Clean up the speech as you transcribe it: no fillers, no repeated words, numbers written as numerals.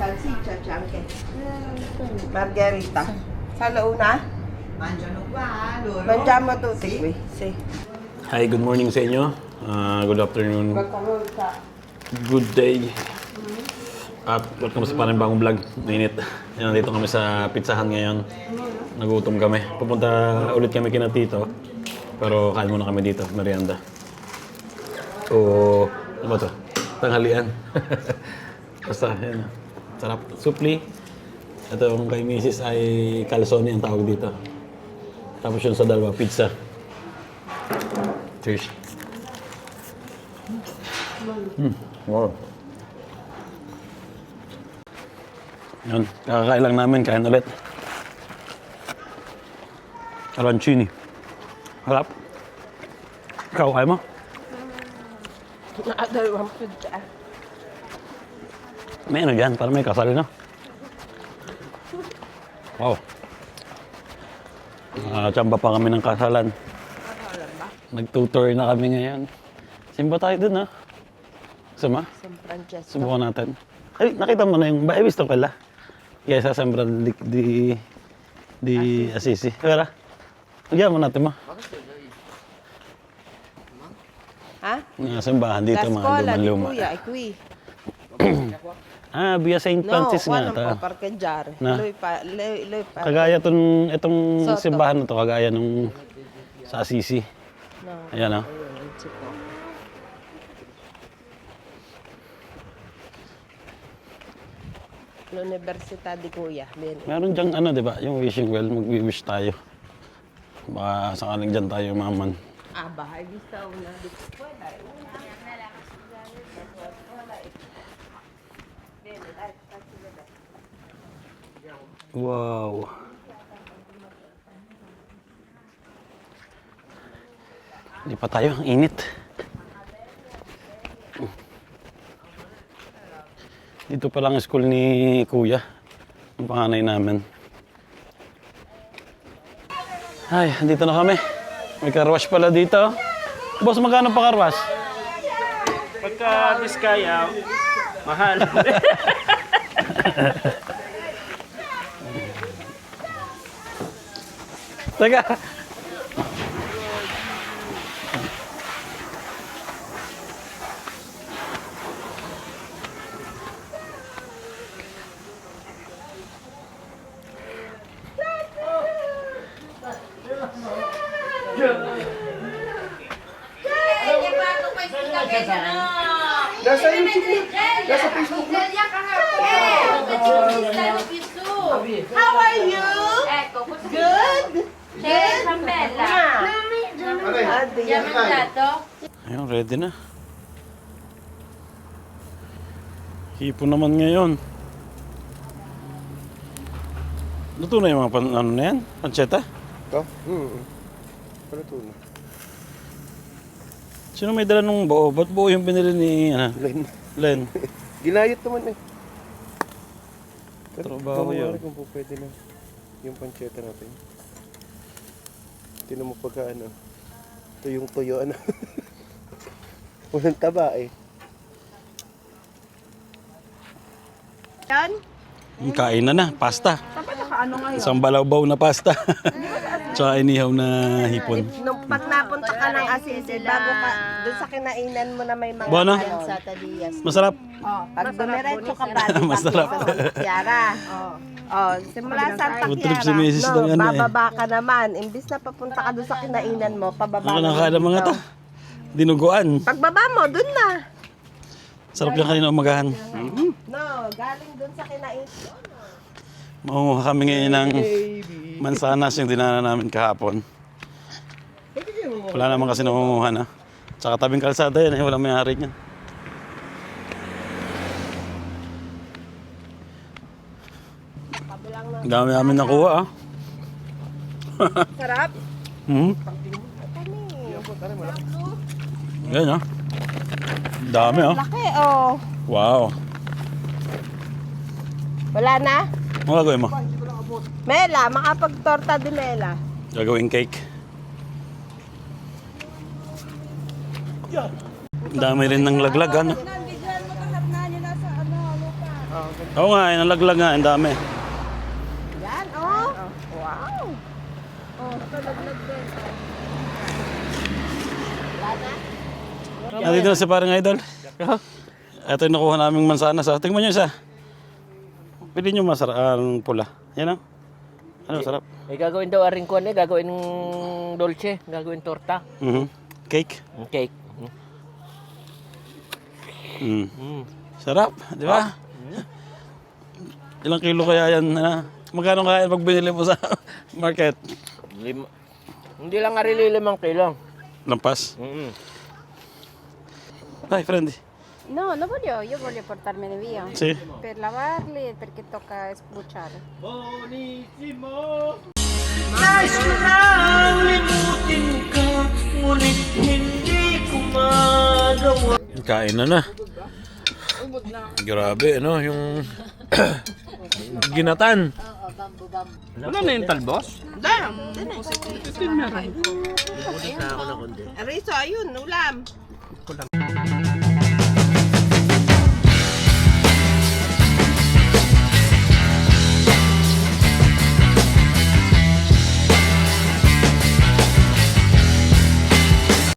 salsiccia c'è anche. Margherita. Sala una? Mangiano qua loro? Mangiamo tutti qui. Sì. Hi, good morning sa inyo. Good afternoon. Good day. At welcome sa parang bagong vlog. Init. Nandito kami sa pizzahan ngayon. Nagutom kami. Pupunta ulit kami kina Tito. Pero kain muna kami dito, merienda. So, ano ba to? Tanghalian. Basta, yan. Sarap. Supli. Ito yung kay Mrs. ay calzone ang tawag dito. Tapos yung sa dalawa, pizza. Cheers. Wow. Yun, kakakain lang namin, kain ulit. Arancini. Harap. Ikaw, kaya mo? Dalawang pizza. May ano dyan, parang may kasal na. Wow. Tsamba pa kami ng kasalan. Nag-tutor na kami ngayon. Simba tayo dun, ha? Sama? San Francesco. Subukan natin. Ay, nakita mo na yung ba? Visto pala. Yes, sa Sembra di Assisi. Kaya, nagyan mo natin mo. Ha? Yung simbahan dito, La mga scuola di luma-luma. Kuya, è qui. Via St. Francis No, qua nga non ito. può parcheggiare. Na? Lui pa. Kagaya itong Sotto. simbahan na to, kagaya nung sa Assisi. No, Ayan, ha? non si può. L'università di Kuya. Bene. Meron diyang ano, di ba? Yung wishing well, mag-wish tayo. Baka sakaling dyan tayo maman. Ah, hai visto una di quella? Bene, dai, facci vedere. Wow. Hindi pa tayo, ang init. Dito pa lang ang school ni Kuya, ang panganay namin. Ay, dito na kami. May carwash pala dito. Boss, magkano pa carwash? Pagka Biskaya, mahal. Teka. Nasa YouTube, nasa Facebook na. How are you? Good? Good? Ayun, ready na. Hipon naman ngayon. Luto na yung mga ano na yan? Pancetta? Ito? Paluto na. Sino may dala ng buo? Ba't buo yung binili ni Len. Len? Ginayat naman eh. Trabaho yun. Kung po pwede na yung pancetta natin. Tinan mo pagka ano. Ito yung tuyo ano. Walang taba eh. Yan? Kain na, pasta. Ano nga Isang balaw-baw na pasta. Tsaka inihaw na hipon. Nung pag napunta ka ng Assisi, bago ka, doon sa kinainan mo na may mga Buano? sa Tadias. Masarap. Pag dumiretso ka pa, di ba? Masarap. Sa Santa Chiara. Simula Santa Food trip si Chiara. Mrs. ng ano eh. Bababa ka naman. Imbis na papunta ka doon sa kinainan mo, pababa Ano ka nakakain ng mga ta? Dinuguan. Pagbaba mo, doon na. Sarap yung kanina umagahan. No, galing doon sa kinainan. Makunguha kami ngayon ng mansanas yung dinana namin kahapon. Wala naman kasi nakunguha na. Tsaka tabing kalsada yan eh, walang may-ari niyan. Ang dami namin nakuha ah. Sarap. Yan ah. Dami ah. Laki, oh. Wow. Wala na? Ano gagawin mo? Mela, makapag-torta di Mela. Gagawin cake. Ang dami rin ng laglag ano. Oh, Oo nga, nalaglag nga, ang dami. Yan, oh. Wow. Oh, nalaglag din. Nandito na si parang idol. Ito yung nakuha naming mansanas. Tingnan nyo isa. Pili nyo ang pula. Yan o. Ano, sarap. Eh, gagawin daw aring kuwan eh, gagawin ng dolce, gagawin torta. Cake. Cake. Sarap, di ba? Ilang kilo kaya yan? Magkano kaya pag binili mo sa market? Hindi lang arili 5 kilo. Lampas. Hi, friend. No, no voglio, io voglio portarmene via. Si. Per lavarli, perché tocca sbucciare. Nais ko nang limutin ka, ngunit hindi ko magawa. Kain na. Grabe, ano, yung ginatan. Wala na yung talbos? Ariso, ayun, ulam.